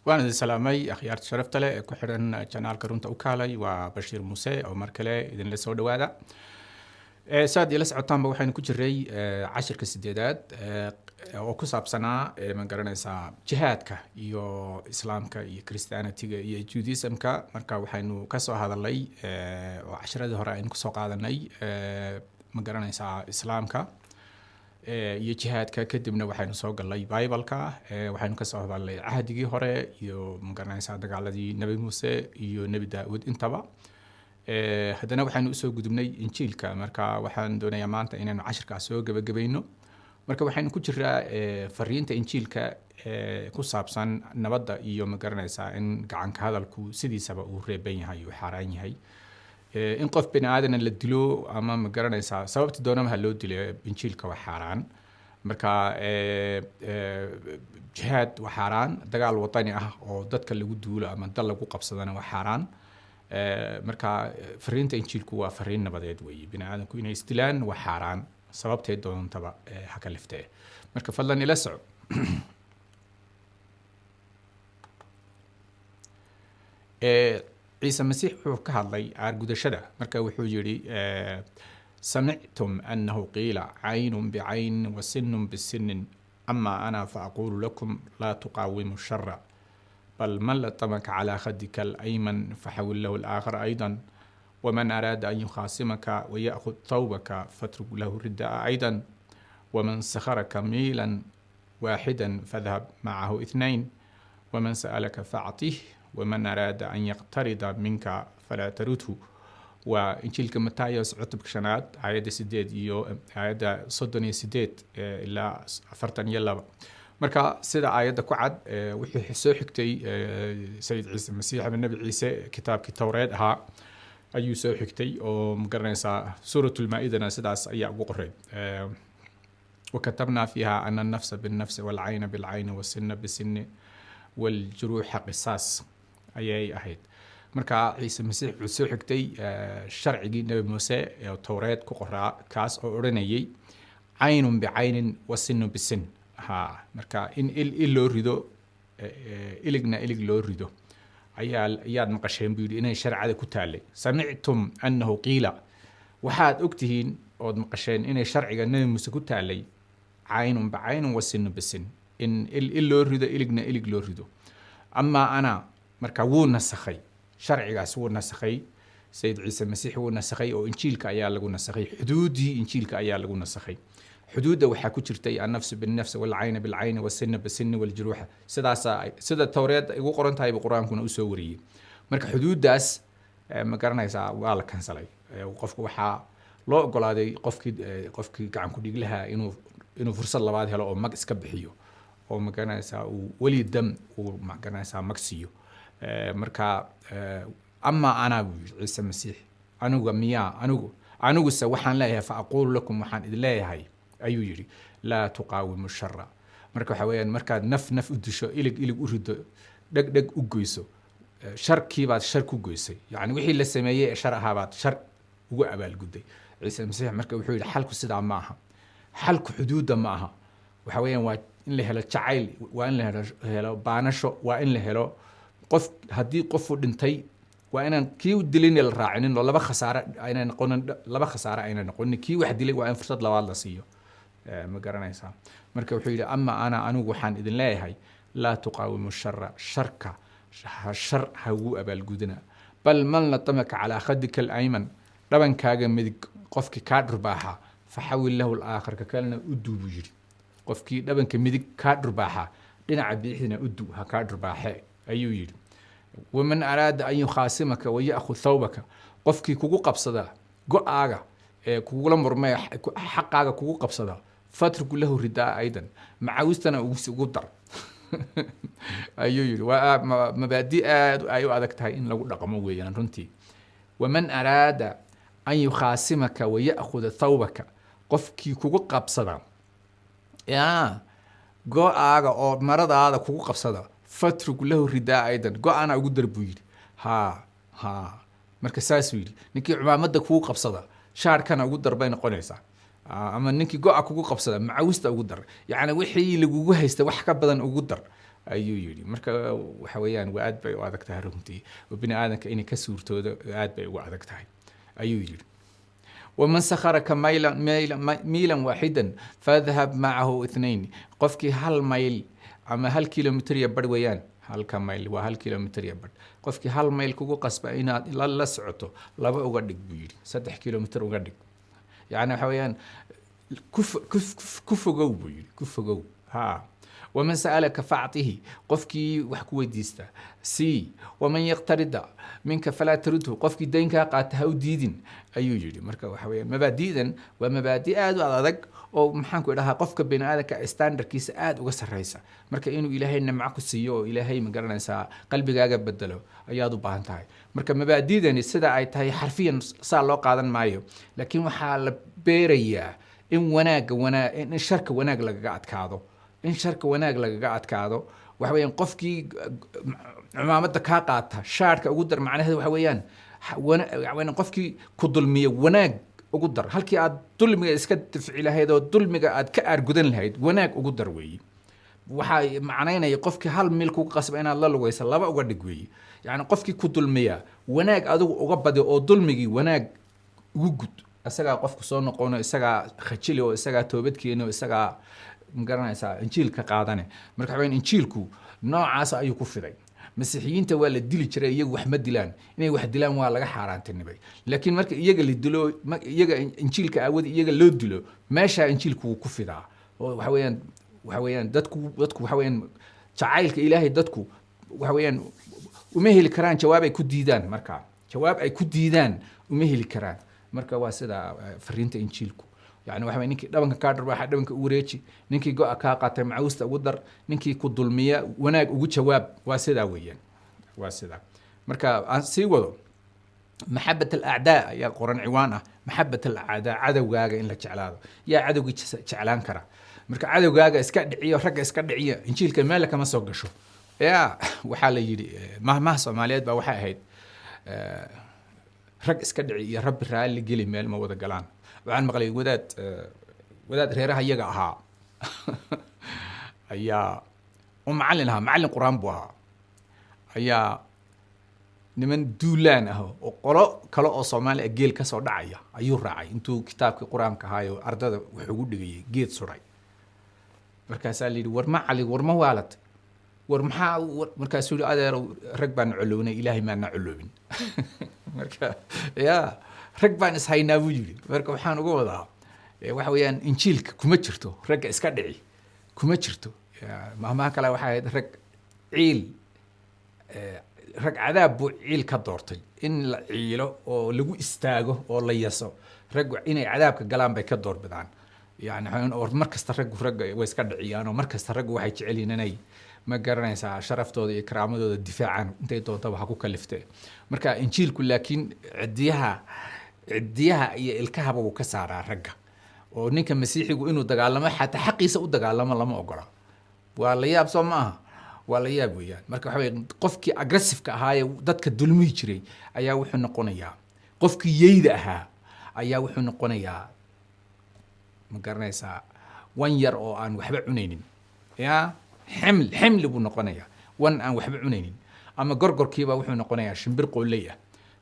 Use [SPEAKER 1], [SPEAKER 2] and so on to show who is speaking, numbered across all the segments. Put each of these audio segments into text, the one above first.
[SPEAKER 1] waan idin salaamay akhyaarta sharafta leh ee ku xidhan janaalka runta u kaalay waa Bashiir Muuse oo mar kale idinla soo dhawaada. saad ila socotaanba waxaynu ku jiray cashirka sideedaad oo ku saabsanaa ma garanaysaa jihaadka iyo islaamka iyo christianityga iyo judaismka. marka waxaynu ka soo hadalnay oo cashiradii hore aynu kusoo qaadanay ma garanaysaa islaamka iyo jihaadka, kadibna waxaynu soo galnay bibleka, waxaynu ka soo hadalnay cahdigii hore iyo ma garanaysaa dagaaladii nebi muuse iyo nebi daawud intaba. haddana waxaynu usoo gudubnay injiilka. marka waxaan doonayaa maanta inaynu cashirkaas soo gabagabayno. marka waxaynu ku jiraa fariinta injiilka ku saabsan nabadda iyo ma garanaysaa in gacanka hadalku sidiisaba uu reeban yahay uu xaaraan yahay. in qof bini aadana la dilo ama ma garanaysaa sababta doonamaha loo dilo injiilka waa xaaraan. marka jihaad waa xaaraan, dagaal wadani ah oo dadka lagu duulo ama dal lagu qabsadana waa xaaraan. marka fariinta injiilku waa fariin nabadeed weeye. bini aadamku inay isdilaan waa xaaraan, sababtay doontaba ha ka liftee. marka fadlan ila soco. ciise masiix wuxuu ka hadlay aargudashada. marka wuxuu yidhi samictum annahu qiila caynun bicayn wa sinun bisinin ama ana faaqulu lakum laa tuqaawimu shara بل من لطمك على خدك الأيمن فحول له الآخر أيضا ومن أراد أن يخاصمك ويأخذ ثوبك فاترك له الرداء أيضا ومن سخرك ميلا واحدا فاذهب معه اثنين ومن سألك فأعطيه ومن أراد أن يقترض منك فلا ترده. وإنجيل متى عتب شنات عيد سديد عيد صدني سديد إلا أفرتن يلا. marka sida aayada ku cad wixii soo xigtay sayid ciise masiix ama nabi ciise kitaabkii tawreed ahaa ayuu soo xigtay oo ma garanaysaa suuratul maa'idana sidaas ayaa ugu qoray. وكتبنا فيها أن النفس بالنفس والعين بالعين والسن بالسن والجروح قصاص ayay ahayd. marka ciise masiix wuxuu soo xigtay sharcigii nabi muuse ee tawreed ku qoraa kaas oo oranayay caynun bicaynin wa sinun bisin. marka in il loo rido iligna ilig loo rido ayaad maqasheen buu yidhi inay sharcada ku taalay. samictum annahu qiila, waxaad ogtihiin ood maqasheen inay sharciga nebi muuse ku taalay caynun bacaynun wa sinun bisin, in il loo rido iligna ilig loo rido. ama ana marka wuu nasakhay sharcigaas, wuu nasakhay sayid ciise masiix wuu nasakhay oo injiilka ayaa lagu nasakhay, xuduudii injiilka ayaa lagu nasakhay. xuduudda waxaa ku jirtay annafsu binnafsi walcayna bilcayni wasinna bisinni waljuruuxa, sida tawreed ugu qoran tahay qur-aankuna u soo wariyey. marka xuduuddaas ma garanaysaa waa la kansalay. qofku waxaa loo ogolaaday qofkii gacan ku dhiglaha inuu fursad labaad helo oo mag iska bixiyo oo ma garanaysaa uu weli dam uu ma garanaysaa mag siiyo. marka ama ana ciise masiix anigu miyaa aniguse waxaan leeyahay fa aquulu lakum, waxaan idin leeyahay ayuu yidhi laa tuqaawimu shara. marka waxa weeyaan markaad naf u disho, ilig u rido, dheg u goyso, sharkiibaad shar ku goysay. yani wixii la sameeyey ee shar ahaabaad shar ugu abaalgudday. ciise masiix marka wuxuu yidhi xalku sidaa ma aha, xalku xuduudda ma aha. waxa weeyaan waa in la helo jacayl, waa in la helo baanasho, waa in la helo qof haddii qofu dhintay waa inaan kii dilin la raacinin oo laba khasaare ayna noqonin. kii wax dilay waa in fursad labaad la siiyo. ma garanaysaa. marka wuxuu yidhi ama anigu waxaan idin leeyahay laa tuqaawimu shara, sharka shar ha ugu abaalgudina. bal man latamaka calaa khadika alayman, dhabankaaga midig qofkii kaa dhurbaaxa faxawil lahu alaakhar, ka kalena u duu buu yidhi. qofkii dhabanka midig kaa dhurbaaxa dhinaca bidixdina u duu ha kaa dhurbaaxe ayuu yidhi. waman araada an yukhaasimaka wayaأkhud thawbaka, qofkii kugu qabsada go-aaga ee kugula murmaya xaqaaga kugu qabsada fatruku lahu ridaa aydan, macawistana ugu dar ayuu yidhi. waa mabaadi aad ay u adag tahay in lagu dhaqmo weeyaan runtii. waman araada an yukhaasimaka wayaأkhuda thawbaka, qofkii kugu qabsada go-aaga oo maradaada kugu qabsada fatruk lahu ridaa aydan, go-ana ugu dar buu yidhi. marka saasuu yidhi. ninkii cumaamadda kugu qabsada shaarkana ugu dar bay noqonaysaa. ama ninkii go-a kugu qabsada macawista ugu dar. yani wixii lagugu haysta wax ka badan ugu dar ayuu yidhi marka waxa weeyaan waa aad bay u adag tahay runtii oo bini aadanka inay ka suurtoodo aad bay ugu adag tahay ayuu yidhi ومن سخرك ميلا واحدا فاذهب معه اثنين قفكي هل ميل أما هل كيلومتر يبر ويان هل كميل وهل كيلومتر يبر قفكي هل ميل كوكو قصبة إنا لا سعته لا بقعدك بيري 6 كيلومتر وقعدك يعني حويان كف جو بيري كف جو ها ومن سألك فأعطه قفكي وحكو ديستا سي ومن يقترض منك فلا ترده قفكي دينك قاتها وديدين أيو جيري مركا وحويا مبادئا ومبادئ آد وعضك أو محانكو إلها قفك بين آدك استاندر كيس آد وقصر رئيسا مركا إنو إلهي نمعكو سيو إلهي مقرنا سا قلبي قاقب بدلو أيادو باهنتاي مركا مبادئا السيدة آي تاي حرفيا صار لو قادن مايو لكن وحال بيريا إن وناق إن الشركة وناق لقاعد كادو in sharka wanaag lagaga adkaado waxa weeyaan qofkii cimaamada ka qaata shaarka ugu dar macnaheedu waxa weeyaan qofkii ku dulmiya wanaag ugu dar halkii aad dulmiga iska difci lahayd oo dulmiga aad ka aargudan lahayd wanaag ugu dar weeye waxa macnaynaya qofkii hal mil ku qasba inaad la lugayso laba uga dhig weeye yani qofkii ku dulmiya wanaag adigu uga badi oo dulmigii wanaag ugu gud isaga qofku soo noqono isaga khajili oo isaga toobad keeno isaga magaranaysaa injiilka qaadane marka waxaan injiilku noocaas ayuu ku fiday masiixiyiinta waa la dili jiray iyagu wax ma dilaan inay wax dilaan waa laga xaaraantinibay laakiin marka iyaga la dilo iyaga injiilka awood iyaga loo dilo meesha injiilku ku fidaa oo waxa weeyaan dadku waxa weeyaan jacaylka ilaahay dadku waxa weeyaan uma heli karaan jawaab ay ku diidaan marka jawaab ay ku diidaan uma heli karaan marka waa sida fariinta injiilku يعني واحد نيكي دبنك كادر واحد دبنك أوريتشي نيكي جو أكاقة معوست أقدر نيكي كدلمية وناك وجود شواب واسدا ويان واسدا مركا سيوضو محبة الأعداء يا القرآن عوانة محبة الأعداء عدو جاجا إن لا تعلاه يا عدو تعلان كرا مركا عدو جاجا إسكاد دعية ورجع إسكاد دعية إنشيل كمالك ما سوق شو يا وحالة يدي ما صوماليات بوحة هيد رجع إسكاد دعية يا رب الرعال اللي جلي مال ما وذا قلان وعن مقلي وداد ريرها يقعها أيا ومعلنها معلن قرآن بوها أيا نمن دولان أهو وقراء كلا أصومال أجيل كسر دعية أيو راعي أنتو كتاب القرآن كهايو أرض وحقود جيت سرعي مركز اللي ورما علي ورما والت ورمحا مركز سوري هذا ركبان علونا إلهي ما نعلوين مركز يا ركبان إسحاينا وجودي مركب وحنا قوضها وحويان إنشيلك كمتشرتو رجع إسكادعي كمتشرتو مهما كلا واحد رج عيل رج عذاب عيل كدورتي إن عيله أو لجو استاجه أو ليسو رجع إن عذابك قلام بكدور بدان يعني حين أو مركز ترجع رجع وإسكادعي أنا مركز ترجع واحد عيلي نني ما قرنا سا شرفته ذي إكرامه ذي الدفاع عنه أنت طبعا حكوا كلفته مركا إنشيل كل لكن عديها الكهبة وكسارة رجع ونك مسيحي وإنه دجالما حتى حقي سو دجالما لما أقرأ ولا ياب سماها ولا ياب وياه مركب حبي قفكي أجريسيف كهاي ودتك الدلمي يشري أيا وحنا قنيا قفكي ييدها أيا وحنا قنيا مقرنا يسا وين أو أن وحب عنين يا حمل بنا قنيا وان أن وحب عنين أما قرقر كيبا وحنا قنيا شنبر قولية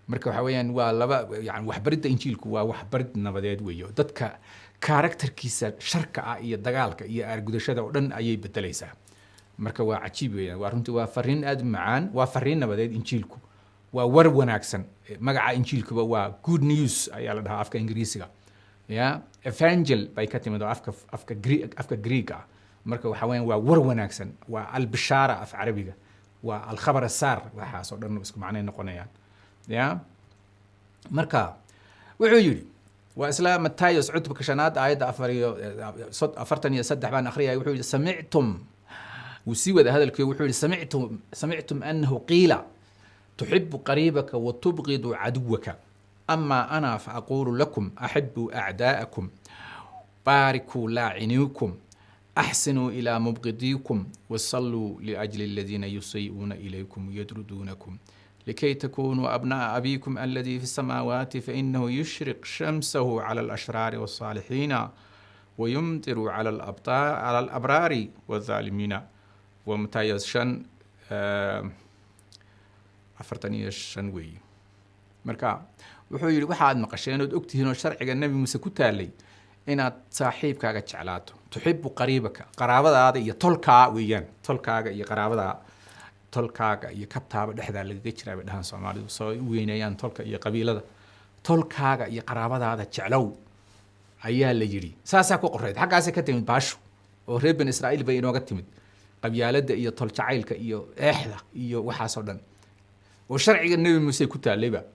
[SPEAKER 1] مركب حويان ولا يعني وحبرد إنجيلك وحبرد نبضات وياه دتك كاركتر كيسة شركة إيه دجالك إيه أرجودشة ودن أيه بتليسه مركب وعجيب وياه وارنت وفرين أدم معان وفرين نبضات إنجيلكو ووربنا أحسن مجا إنجيلكو وجود نيوز أيه لده أفكار إنجليزية يا إفانجيل بيكتم ده أفكار غريكا مركب حويان ووربنا أحسن والبشارة في عربية والخبر السار وحاسو دن بس معناه نقنيان يا مركا وعيولي وإسلام التايس عتب كشناد آيات أفرتني يصدح بان أخريها وحول سمعتم وسوى هذا الكي وحول سمعتم أنه قيل تحب قريبك وتبغض عدوك أما أنا فأقول لكم أحبوا أعداءكم باركوا لاعنيكم أحسنوا إلى مبغضيكم وصلوا لأجل الذين يسيئون إليكم ويدردونكم لكي تكونوا أبناء أبيكم الذي في السماوات فإنه يشرق شمسه على الأشرار والصالحين ويمطر على الأبرار والظالمين ومتى شن أفرتني شن وي مركا وحول واحد مقشين ودكتي هنا الشرع النبي موسى كتالي إن صاحب كاجا شعلاته تحب قريبك قرابة هذا يطلقا ويان طلقا يقرابة طلقا يكبتها بدحدا اللي جيتشرا بدهان سومالي وصوي وينيان طلقا يقبيلة طلقا يقرابة هذا شعلو أيها اللي يجري ساسا كقريد حق عسى كتمد باشو ورب بن إسرائيل بينو قتمد قبيالة إيه طلقا إيه إحدى إيه وحاسودن وشرع النبي موسى كتالي بقى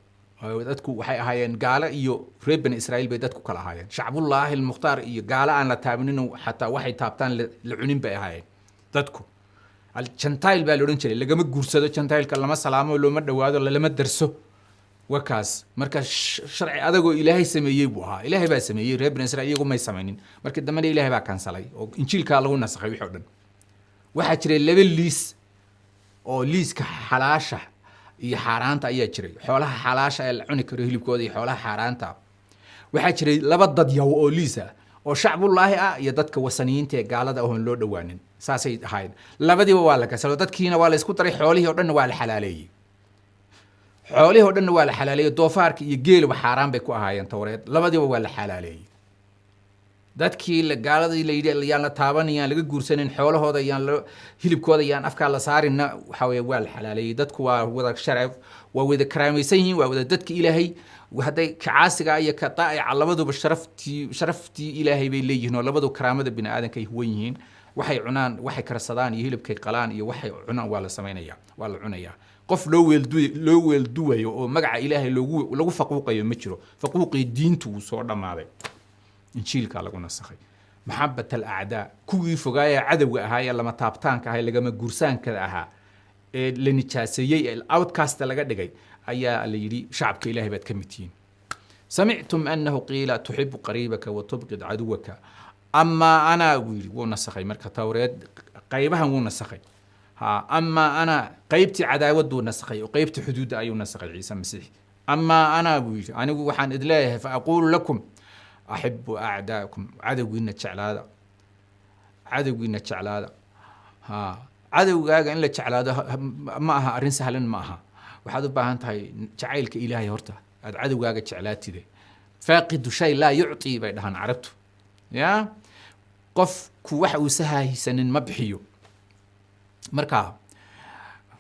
[SPEAKER 1] dadku waxay ahaayeen gaala iyo reer bani Israa'iil bay dadku kala ahaayeen shacbullaahi al-mukhtaar iyo gaala aan la taabinin xataa waxay taabtaan la cunin bay ahaayeen dadku al-jantail baa looran jiray lagama guursado jantailka lama salaamo looma dhawaado lama darso wakaas marka sharci adagoo ilaahay sameeyay buu ahaa ilaahay baa sameeyay reer bani Israa'iil iyagu may sameeynin markii dambe ilaahay baa kansalay oo injiilka lagu nasakhay wixii oo dhan waxa jiray laba liis oo liiska xalaasha iyo xaaraanta ayaa jiray xoolaha xalaasha ee la cuni karo hilibkooda iyo xoolaha xaaraanta waxa jiray laba dad yaw oo liisa oo shacbullaahi ah iyo dadka wasaniyiinta ee gaalada oo loo dhawaanin saasay ahayd labadiiba waa la kasalo dadkiina waa la isku daray xoolihii oo dhan waa la xalaaleeyay xoolihii oo dhan waa la xalaaleeyay doofaarka iyo geelba xaaraan bay ku ahaayeen tawreed labadiiba waa la xalaaleeyay dadkii la gaaladii la yidhi yaan la taabanayaan laga guursanin xoolahooda yaan la hilibkooda yaan afka la saarina waxa weeye waa la xalaaleeyay dadku waa wada sharaf waa wada karaamaysan yihiin waa wada dadka ilaahay haday kacaasiga iyo ka daa'ica labaduba sharaftii ilaahay bay leeyihiin oo labadu karaamada bini aadanka ay huwan yihiin waxay cunaan waxay karsadaan iyo hilibkay qalaan iyo waxay cunaan waa la sameeynaya waa la cunaya qof loo weelduwayo oo magaca ilaahay lagu faquuqayo ma jiro faquuqii diintu soo dhamaaday injiilka lagu nasakhay maxabbata al-a'daa kuwii fogaaya cadawga ahaa lama taabtaanka ahaa lagama guursaanka ahaa ee la nijaaseeyay outcast laga dhigay ayaa la yiri shacabka ilaahay baad ka midtiin samictum annahu qila tuhibbu qaribaka wa tubqid aduwaka amma ana wiri wuu nasakhay marka tawreed qaybahan wuu nasakhay ha amma ana qaybti cadaawadu nasakhay oo qaybti xuduud ayuu nasakhay ciise masiix amma ana wiri anigu waxaan idleeyahay fa aqulu lakum أحب أعداءكم عدونا الشعلادة عدونا الشعلادة ها عدو جاء إن الشعلادة معها أرين سهلا معها وحدو بهانت هاي شعيلك إلهي هرته عدو جاء الشعلات دي فاقد شيء لا يعطي بينهن عرفته يا قف كوح وسهاي سنن مبحيو مركا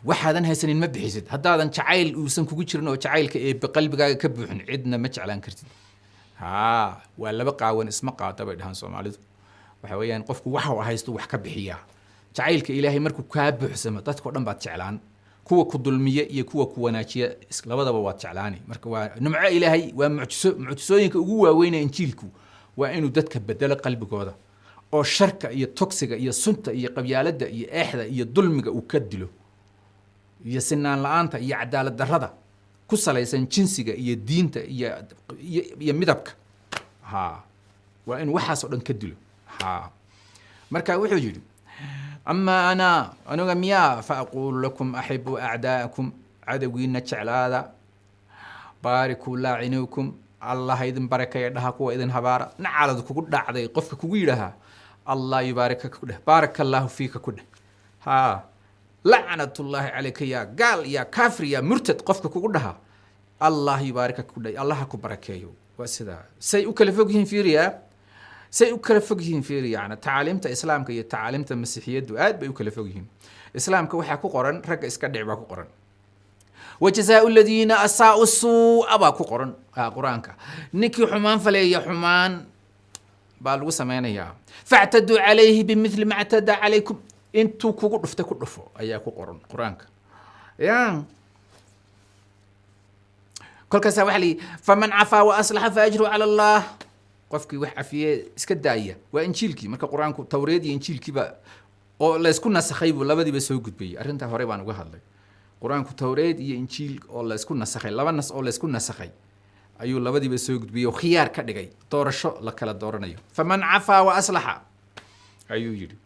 [SPEAKER 1] waxaadan haysanin ma bixisid hadaadan jacayl uusan kugu jirin oo jacaylka ee qalbigaaga ka buuxin cidna ma jeclaan kartid ها ولا بقى وين اسمه قاطبة دهان سومالي وحويان قفكو وحو هايستو وح كبحيا جعيلك إلهي مركو كاب حسمة تذكر دم بات شعلان كوا كظلمية يكوا كوناتية لبضا بوات شعلاني مركو نمع إلهي ومعجسوينك قوة وين إنجيلكو وإنو دتك بدل قلبك هذا أو الشركة هي توكسيكا هي سنتا هي قبيالة هي إحدى هي ظلمك وكدلو هي سنان لعنتا هي عدالة دردا كسليسن جنسيga iyo diinta iyo midabka ha waa in waxaas oo dhan ka dilo ha marka wuxuu yiri amma ana miya fa aqulu lakum ahibbu a'daakum adawina jeclaada baariku la'inukum allah idin barakay dhaha kuwa idin habaara nacalad kugu dhacday qofka kugu yiraahdo allah yubaaraka ku dheh barakallahu fiika ku dheh ha لعنة الله عليك يا قال يا كافر يا مرتد قفك كودها الله يبارك كودي الله كبركيو وسدا سيؤكل فوقهم في ريا سيؤكل فوقهم في ريا يعني تعلمت إسلامك يا تعلمت المسيحية دعاء بيؤكل فوقهم إسلامك وحى كقرن رك إسكدع بقرن وجزاء الذين أساءوا السوء أبا كقرن قرانك نكي حمان فلي يا حمان بالو سمانيا فاعتدوا عليه بمثل ما اعتدى عليكم انتو كوكو دفتا كو دفو ايا كو قرن قرانك يا كل كسا وحلي فمن عفا واصلح فاجره على الله قفكي وح عفيه اسك دايه وانجيلكي marka quraanku tawreed iyo injiilki ba oo la isku nasakhay labadiiba soo gudbay arinta hore baan uga hadlay quraanku tawreed iyo injiil oo la isku nasakhay laba nas oo la isku nasakhay ayuu labadiiba soo gudbay oo khiyaar ka dhigay doorasho la kala dooranayo faman afa wa aslaha ayuu yiri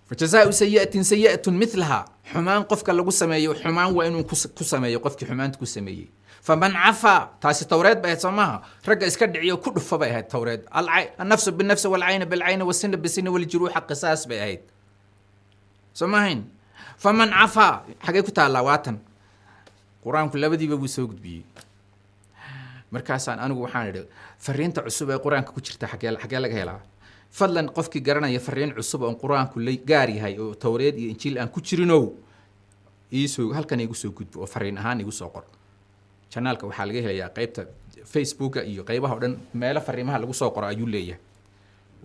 [SPEAKER 1] فجزاء سيئة مثلها حمان قفك لغو سميه حمان وإنو كسميه قفك حمان كسميه فمن عفا تاسي توريد بهي سماها رجع اسكد عيو كل فبهي التوريد النفس بالنفس والعين بالعين والسن بالسن والجروح قصاص بهي سماهين فمن عفا حقيقة الله واتن قرآن كل بدي بوسوق بيه markaasaan anigu waxaan idhi fariinta cusub ee quraanka ku jirta xagee laga helaa fadlan qofkii garanaya fariin cusub oo quraanku la gaar yahay oo tawreed iyo injiil aan ku jirinow iisoo halkan igu soo gudbo oo fariin ahaan igu soo qor channelka waxaa laga helayaa qaybta Facebook iyo qaybaha oo dhan meelo fariimaha lagu soo qoro ayuu leeyahay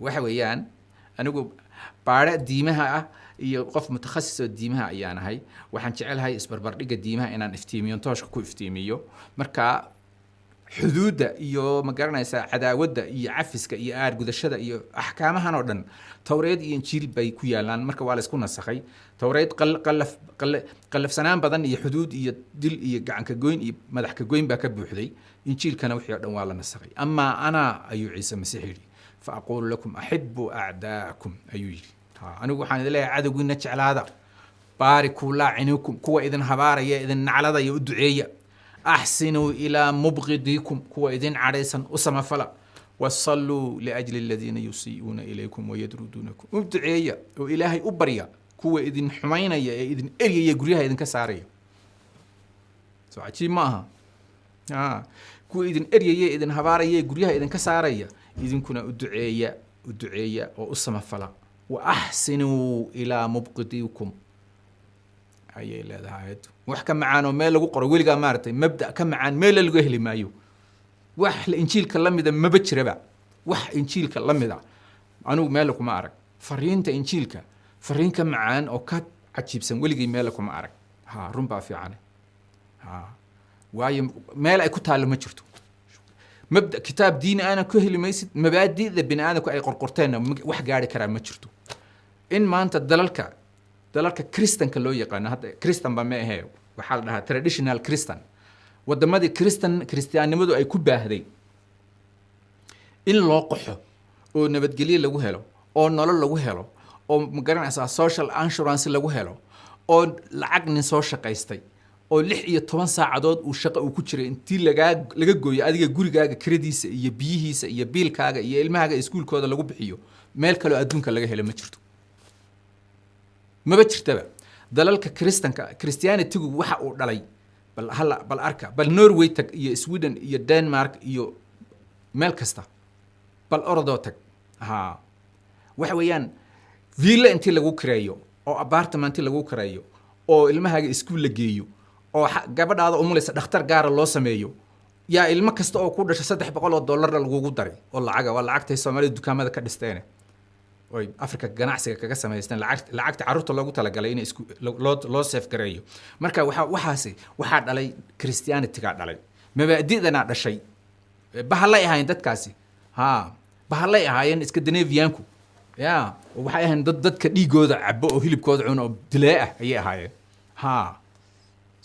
[SPEAKER 1] waxa weeyaan anigu baara diimaha ah iyo qof mutakhasis oo diimaha ayaan ahay waxaan jecelahay isbarbardhiga diimaha inaan iftiimiyo tooshka ku iftiimiyo marka xuduuda iyo ma garanaysaa cadaawada iyo cafiska iyo aar gudashada iyo axkaamahan oo dhan tawreed iyo injiil bay ku yaalaan marka waa la isku nasakhay tawreed qallafsanaan badan iyo xuduud iyo dil iyo gacan ka goyn iyo madax ka goyn baa ka buuxday injiilkana wixii oo dhan waa la nasakhay ama ana ayuu ciise masiix yidhi fa aqulu lakum axibbu acdaakum ayuu yidhi anigu waxaan idin leeyahay cadowgiina jeclaada baariku laacinukum kuwa idin habaaraya idin nacladaya u duceeya أحسنوا إلى مبغضيكم كوا إذن عريسا أسما فلا وصلوا لأجل الذين يسيئون إليكم ويدردونكم مبدعية وإلهي أبريا كوا إذن حمينا إذن إريا يقريها إذن كساريا سو عجيب معها كوا إذن إريا إذن هباريا يقريها إذن كساريا إذن كنا أدعية وأسما فلا وأحسنوا إلى مبغضيكم ayay leedahay wax ka macaan oo meel lagu qoro weliga maartay mabda ka macaan meel lagu heli maayo wax injiilka lamida maba jiraba wax injiilka lamida anigu meel kuma arag fariinta injiilka fariin ka macaan oo ka cajiibsan weligii meel kuma arag run baa fiican waayo meel ay ku taalo ma jirto mabda kitaab diin aan ku heli maysid mabaadi'da bini'aadamku ay qorqorteen wax gaari kara ma jirto in maanta dalalka kristanka loo yaqaan hadda kristan ba ma ahay waxa la dhahaa traditional kristan wadamadii kristiyaanimadu ay ku baahday in loo qaxo oo nabadgelyo lagu helo oo nolol lagu helo oo ma garanaysaa social insurance lagu helo oo lacag nin soo shaqaystay oo 16 saacadood uu shaqo uu ku jiray intii laga gooyo adiga gurigaaga krediisa iyo biyihiisa iyo biilkaaga iyo ilmahaaga iskuulkooda lagu bixiyo meel kale oo adduunka laga helo ma jirto ما بتشتبه دلالك كريستيانيتيgu waxa uu dhalay bal arka bal Norway tag iyo Sweden iyo Denmark iyo meel kasta bal ordo tag waxa weeyaan villa intii lagu kireeyo oo apartment lagu kireeyo oo ilmahaaga iskuul la geeyo oo gabadhaada umulaysa dhakhtar gaar loo sameeyo yaa ilmo kasta oo ku dhashay $300 lagu daray oo lacagta Soomaaliya dukaamada ka dhisteen oo Afrika ganacsiga kaga sameeyeen lacagta carruurta loogu talagalay in loo safe gareeyo marka waxa dhalay Christianity-ga dhalay mabaadi'dana dhashay bahalay ahayn dadkaasi bahalay ahaayeen Scandinavian-ku waxay ahayn dadka dhiigooda cabo oo hilibkooda cuno oo dilaa ah ayay ahaayeen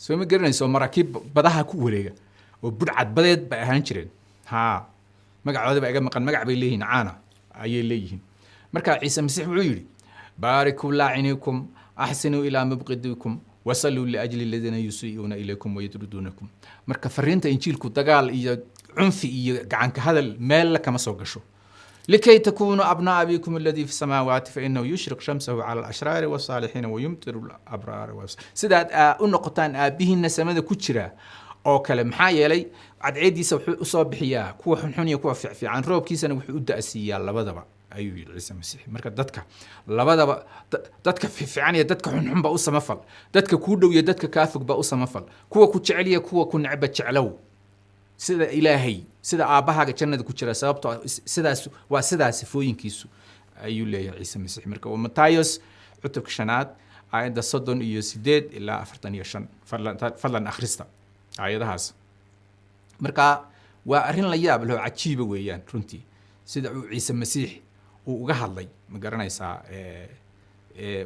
[SPEAKER 1] soo ma garanayso maraakiib badaha ku wareega oo budcad badeed bay ahaan jireen magacooda ba iga maqan magac bay leeyihiin caana ayay leeyihiin marka ciise masiix wuxuu yiri baariku la'inikum ahsinu ila mubghidikum wasallu li ajli alladhina yusii'una ilaykum wa yadrudunakum marka fariinta injiilku dagaal iyo cunfi iyo gacan ka hadal meel kama soo gasho لكي تكونوا أبناء أبيكم الذي في السماوات فإنه يشرق شمسه على الأشرار والصالحين ويمطر الأبرار سيدات النقطان أبيهن سمد كتشرا أو كلام حايلي عد عيدي أصاب بحياه كوا حنحني كوا في عن روب كيسنا وحود أسيا لبضبا أيوة عيسى المسيح مركز دتك لبضبا دتك في عني دتك حنحن بقصة مفل دتك كودو يدتك كاثك بقصة مفل كوا كتشعليا كوا كن عبة شعلو sida ilaahay sida aabahaga jannada ku jira sababtoo sidaas waa sidaas sifooyinkiisu ayuu leeyahay ciise masiix marka waa Matayos cutubka 5 aayada 38 ilaa 45 fadlan akhrista aayadahaas marka waa arrin la yaab leh oo cajiib weeyaan runtii sida uu ciise masiix uu uga hadlay ma garanaysaa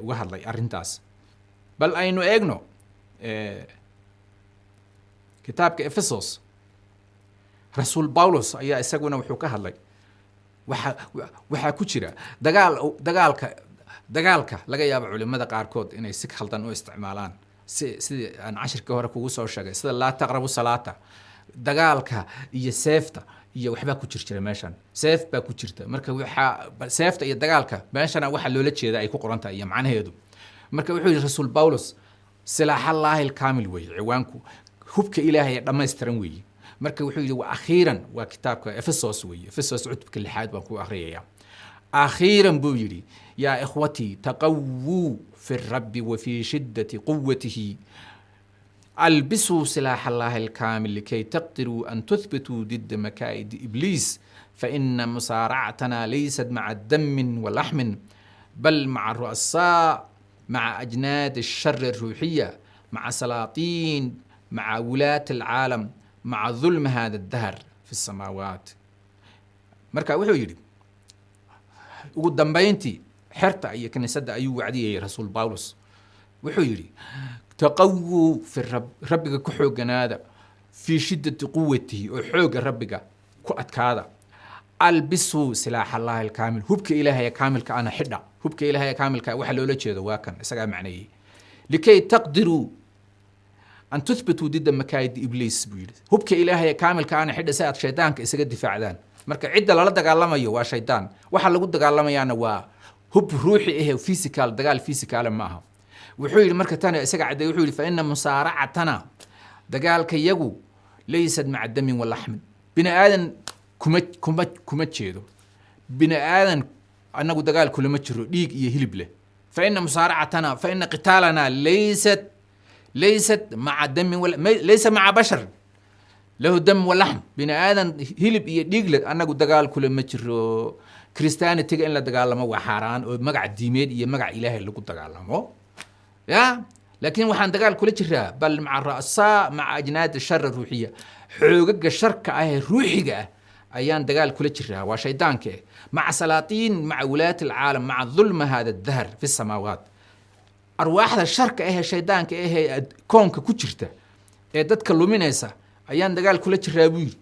[SPEAKER 1] uga hadlay arrintaas bal aynu eegno kitaabka Efesos رسول باولوس ayaa isaguna wuxuu ka hadlay waxa ku jira dagaalka laga yaabo culimada qaarkood inay si khaldan u isticmaalaan si aan cashirka hore kugu soo sheegay sida la taqrabu salaata dagaalka iyo seefta iyo waxba ku jira meeshan seef baa ku jirta marka waxa seefta iyo dagaalka meeshan waxa loola jeedaa ay ku qoran tahay macnaheedu marka wuxuu yidhi rasuul Pawlos silaaxallaahi alkaamil weeye ciwaanku hubka ilaahay ee dhammaystiran weeye marka wuxuu yidhi wa akhiiran waa kitaabka Efesos weeye Efesos cutubka 6 baan ku akhriyayaa akhiiran buu yidhi yaa ikhwatii taqawwuu fi rabbi wa fi shiddati quwwatihi ألبسوا سلاح الله الكامل لكي تقدروا أن تثبتوا ضد مكائد إبليس فإن مصارعتنا ليست مع دم ولحم بل مع الرؤساء مع أجناد الشر الروحية مع سلاطين مع ولاة العالم مع ظلم هذا الدهر في السماوات مركا وحو يري ودنبينتي حرتا أي كنيسة أيو وعدي رسول باولوس وحو يري تقووا في الرب ربك كحوق هذا في شدة قوته وحوق ربك كأت هذا ألبسوا سلاح الله الكامل هبك إلهي كامل كأنا حدا هبك إلهي كامل كوحلو لك هذا واكن سقى معنيه لكي تقدروا أن تثبتوا ضد مكايد إبليس بيد هبك إلهي كامل كأنا حدا ساعة شيطان كإسقى الدفاع ذان مركا عدة لا دقال لما يوا شيطان وحلا قد دقال لما يانا وا هب روحي إيه وفيسيكال دقال فيسيكال معها wuxuu yidhi marka tani isaga caday wuxuu yidhi fa inna musaaracatana dagaalka yagu laysad maca damin walaxmin bini aadan kuma jeedo bini aadan annagu dagaal kulama jiro dhiig iyo hilib leh fa inna musaaracatana fa inna qitaalana laysat maca damin laysa maca bashar lahu dam walaxm bini aadan hilib iyo dhiig leh annagu dagaal kulama jiro kristaanitiga in la dagaalamo waa xaaraan oo magac diimeed iyo magac ilaahay lagu dagaalamo يا لكن وحان دقال كل جرا بل مع الرؤساء مع أجناد الشر الروحية حقوق الشركة روحية أيان دقال كل جرا وشيطانك مع سلاطين مع ولاة العالم مع الظلم هذا الدهر في السماوات أرواح الشركة شيطانك كونك كجرته دتك اللومينيسا أيان دقال كل جرا بوير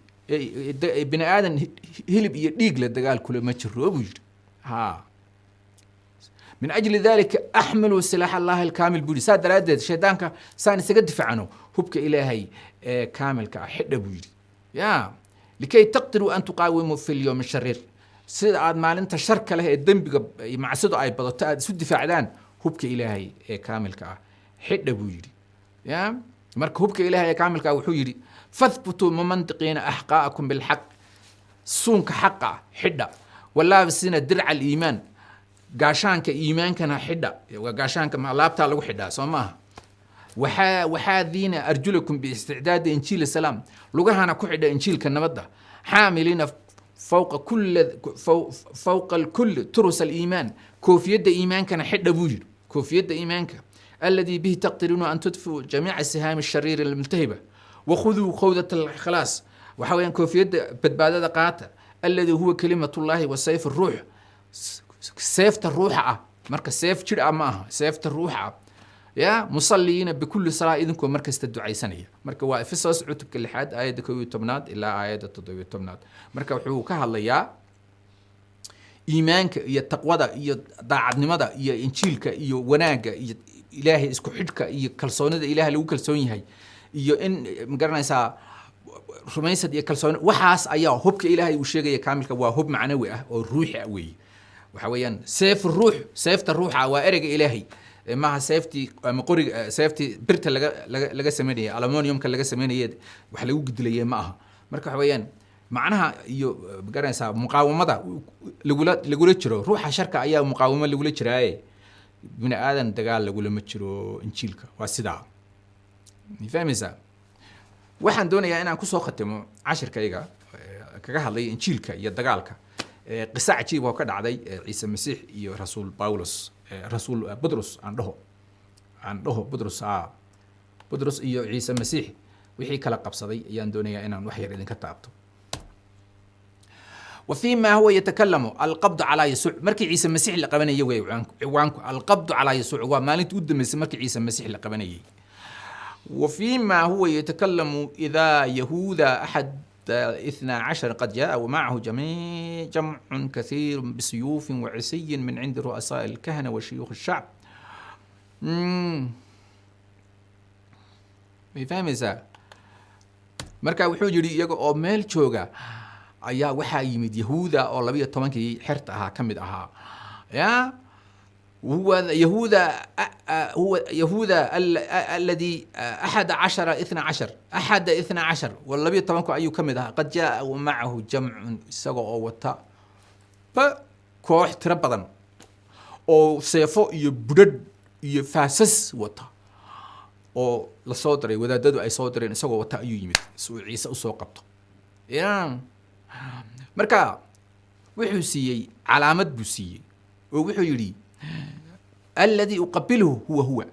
[SPEAKER 1] بني آدم هلب يديق لدقال كل ما جرا بوير ها من أجل ذلك أحملوا سلاح الله الكامل بودي ساد رادد شيطانك سان سقدف عنه هبك إلهي كامل كحد بودي يا لكي تقدروا أن تقاوموا في اليوم الشرير سيد عاد مال أنت شركة له الدم مع سد أي بضت سد فعلان هبك إلهي كامل كحد بودي يا مرك هبك إلهي كامل كوحيري فاثبتوا ممنطقين أحقاءكم بالحق صونك حقا حدة ولا بسنا درع الإيمان قاشانك إيمانكنا حدا وقاشانك ما لابتا لو حدا سماها وحاذين أرجلكم باستعداد إنجيل السلام لقاهنا كحدا إنجيل كنبدا حاملين فوق الكل ترس الإيمان كوفيد إيمانكنا حدا بوجد كوفيد إيمانك الذي به تقدرون أن تدفوا جميع السهام الشريرة الملتهبة وخذوا خوذة الخلاص وحاولين كوفيد بدبادة قاطع الذي هو كلمة الله وسيف الروح سيفت الروح مركز سيف جرأ معها سيفت الروح يا مصلين بكل صلاة إذنكم مركز الدعاء سنية مركز وإفسس عتب كل حد آية كوي تمناد إلا آية تضوي تمناد مركز وحوكها الله يا إيمانك يا التقوى يا ضاعد نمدا يا إنشيلك يا وناك يا إلهي اسكو حدك يا كلسونة إلهي لو كلسوني هاي يا إن مقرنا يسا رميسة يا كلسونة وحاس أياه هبك إلهي وشيء يا كامل كواه معنوي أو الروح قوي وحويان سيف الروح سيفت الروح وارق إلهي معها سيفتي مقوري سيفتي برت لقى سمينية ألمونيوم كان لقى سمينية وحلو قد ليه معها مركب حويان معناها بقرن سا مقاومة ده لقول تشرو روح شركة أيها مقاومة لقول تشراي من آدم تقال لقول متشرو إنشيلك والسداع نفهم إذا واحد دون يا أنا كوسو ختمه 10 كيجا كجهلي إنشيلك يدقالك قصة عجيبة وكذا عدي عيسى المسيح يا رسول باولوس رسول بطرس عنده بطرس بطرس يا عيسى المسيح وحي كلا قبصدي يان دنيا إن وحي إذن كتابته وفيما هو يتكلم القبض على يسوع مركي عيسى المسيح اللي قبنيه وعنك القبض على يسوع وما لتقدم مركي عيسى المسيح اللي قبنيه وفيما هو يتكلم إذا يهوذا أحد 12 قد جاء ومعه جمع كثير بسيوف وعصي من عند رؤساء الكهنة وشيوخ الشعب. فاهم إذا مركا وحوج يجي أو ميل شوجا أيا وحى يمد يهوذا أو لبيه طبعاً كي حرتها كمدها يا وهو يهوذا هو يهوذا الذي 12 واللبي طبعا أيو كمدها قد جاء ومعه جمع سقوا وتا فكوح تربضا أو سيفو يبرد يفاسس وتا أو لصوتري وذا ددو أي صوترين سقوا وتا أيو يمد سو عيسى أسوقته يا مركا وحو سيي علامة بوسيي ووحو يري الذي أقبله هو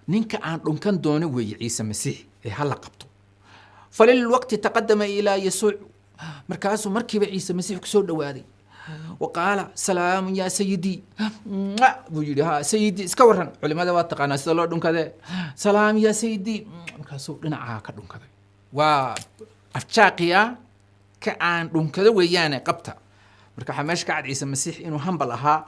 [SPEAKER 1] نينك عن كان دونه وي عيسى مسيح هلا قبطه فللوقت تقدم إلى يسوع مركاسه مركب عيسى مسيح كسور دوادي وقال سلام يا سيدي ويجيها سيدي اسكورن علماء ذوات تقانا سلو دون كذا سلام يا سيدي مركاسه دنا كدون كذا وأفتاقيا كأن دون كذا ويانا قبطه marka waxa meesha ka cad ciise masiix inuu humble ahaa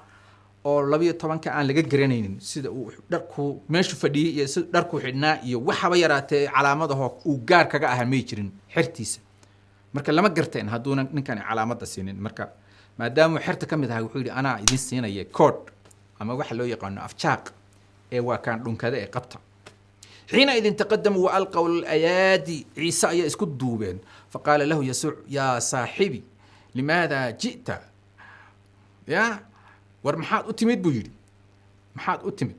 [SPEAKER 1] oo 12 aan laga garanaynin sida uu dharku meesha fadhiyay iyo sida dharku xidhnaa iyo waxaba yaraatay calaamadaha uu gaar kaga ahaa may jirin xirtiisa marka lama garteen haduuna ninkan calaamada siinin marka maadaama xirta kamid ahaa wuxuu yiri ana idin siinaya code ama waxa loo yaqaan afjaaq ee waa kan dhunkada ee qabta حين إذ تقدموا وألقوا الأيادي عيسى يسكت دوبين فقال له يسوع يا صاحبي لماذا جئت يا ورمحات أتمد بوجري محات أتمد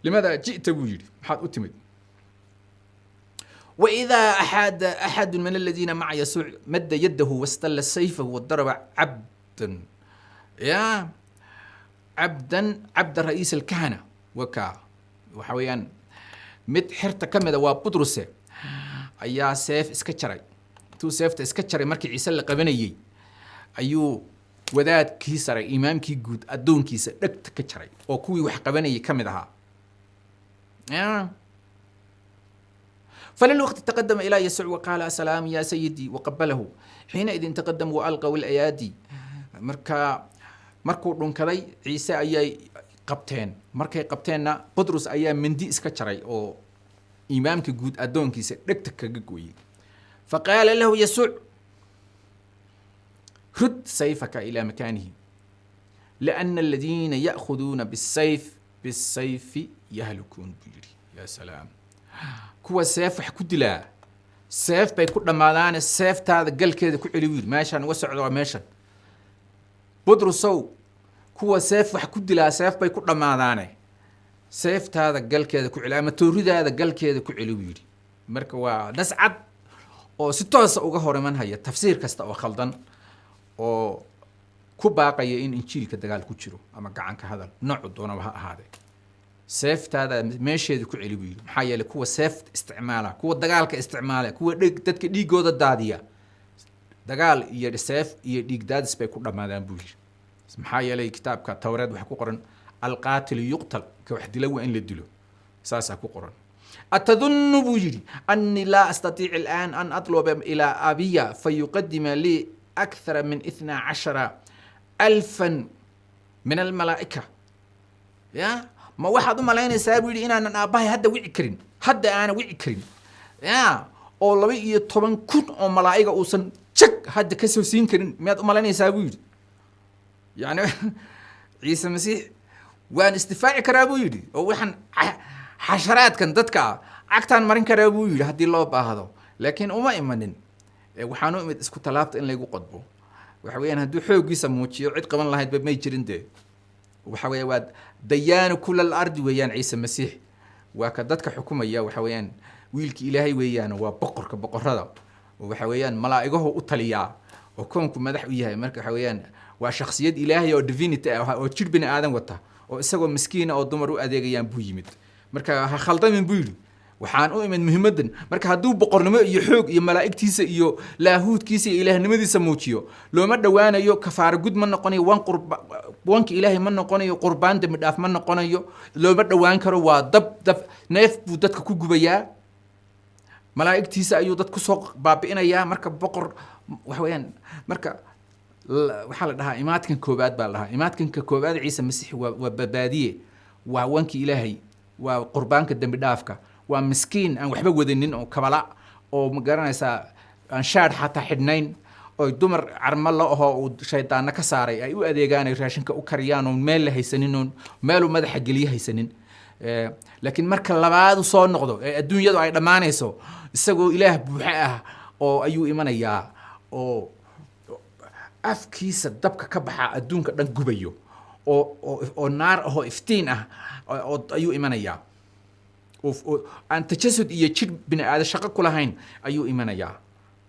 [SPEAKER 1] لماذا جئت بوجري محات أتمد وإذا أحد من الذين مع يسوع مد يده واستل سيفه وضرب عبدا يا عبد رئيس الكهنة وحويان مد حرت كمدا وبطرس أيا سيف اسكتشري تو سيفت اسكتشري مركي عيسى اللي قبنيي أيو وذات كيسري إمام كي جود أدون كيس دكت كتشري أو كوي وح قبنيي كمدها فللوقت تقدم إلى يسوع وقال سلام يا سيدي وقبله حينئذ تقدم وألقوا الأيادي مركو دون كذي عيسى أيا قبتين مركي قبتيننا بطرس أيام من دي اسكتشري أو إمامك جود أدون كيس دكتك كجوي فقال له يسوع رد سيفك إلى مكانه لأن الذين يأخذون بالسيف يهلكون بيري يا سلام كوا سيف حكود لا سيف بيكون مالان السيف هذا قال كذا كعلويل ماشان وسع ماشان بطرسو كوا سيف حكود لا سيف بيكون مالان سيف هذا قال كذا كعلامة توريد هذا قال كذا كعلويل مركوا نسعد أو ستوس أوجه هرمان هي تفسير كست أو خلدان أو كوباقي إن إنشيل كدجال كوتشرو أما قعنك هذا نوع دونا هذا سيف هذا ماشي ذو كعلويل محيا لك هو سيف استعماله هو دجال كاستعماله هو دك دي جودة دادية دجال يد سيف يديك داد سبيكون ما دام بوجي محيا لي كتاب كتورات وحكو قرن القاتل يقتل كواحد لو إن للدلو ساسا كو قرن أتظن بوجي أني لا أستطيع الآن أن أطلب إلى أبي فيقدم لي أكثر من 12,000 من الملائكة يا ما واحد ملايين سابولي إن أنا أباي هدا وعكرين هدا أنا وعكرين يا أو لبي طبعا كن أو ملائكة أوصل شك هدا كسوسين كرين مئة ملايين سابولي يعني عيسى المسيح وان استفاع كرابولي أو وحن حشرات كان دتك عكتان مرين كرابولي هدي الله بهذا لكن وما إيمانين وحانو إمد اسكو تلابت إن ليقو قطبو وحويان هدو حوق يسموشي وعيد قبان الله يدبب ميجرين دي وحويا واد ديان كل الأرض ويان عيسى المسيح وكدتك حكومة يا وحويان ويلك إلهي ويان وبقر كبقر هذا وحويان ملائكه أطليا وكونكم مدح وياها مركب حويان وشخصيات إلهي ودفينيتي وتشير بني آدم وطه وإسقوا مسكينة أو دمر أديجيان بويمد مركب هخلطان من بيلي waxaan u imid muhiimadan marka haduu boqornimo iyo xoog iyo malaa'igtiisa iyo laahuudkiisa ilaahnimadiisa muujiyo looma dhawaanayo kafaar gud ma noqonayo wanka ilaahay ma noqonayo qurbaan dami dhaaf ma noqonayo looma dhawaan karo waa dab neef buu dadka ku gubayaa malaa'igtiisa ayuu dad ku soo baabi'inayaa marka boqor wax weeyaan marka waxa la dhahaa imaadkan koobaad baa la dhahaa imaadkanka koobaad ciise masiix waa badbaadiye waa wanka ilaahay waa qurbaanka dami dhaafka ومسكين أن وحبة ودنين أو كبلاء أو مقارنة إنشاد حتى حدنين oy dumar carma la ahoo uu shaydaanna ka saaray ay u adeegaan ay raashinka u kariyaan oon meel la haysanin oon meeluu madaxa geliye haysanin laakiin marka labaad soo noqdo ee adduunyadu ay dhammaanayso isagoo ilaah buuxa ah oo ayuu imanayaa oo afkiisa dabka ka baxa adduunka dhan gubayo oo naar ahoo iftiin ah oo ayuu imanayaa oo aan tajasud iyo jidh bini aadam shaqo ku lahayn ayuu imanayaa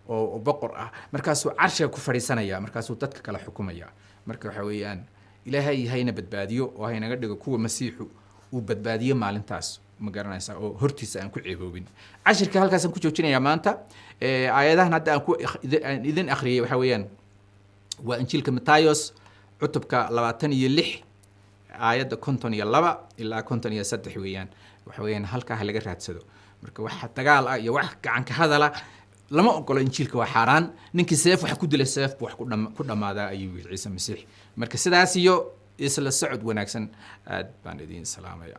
[SPEAKER 1] oo boqor ah markaasuu carshiga ku fadhiisanaya markaasuu dadka kala xukumaya marka waxa weeyaan ilaahay hayna badbaadiyo oo haynaga dhigo kuwa masiixu uu badbaadiyo maalintaas ma garanaysaa oo hortiisa aan ku ceeboobin cashirka halkaasaan ku joojinayaa maanta aayadahan hadda aan idin akhriyay waxa weeyaan waa injiilka Matayos cutubka 26 aayadda 52 ilaa 53 weeyaan waxa weeyaan halkaa laga raadsado marka waxa dagaal ah iyo wax gacan ka hadala lama ogolo injiilka waa xaraan ninkii seef wax ku dilay seef wax ku dhamaada ayuu Ciise Masiix marka sidaas iyo isla socod wanaagsan aad baan idin salaamaya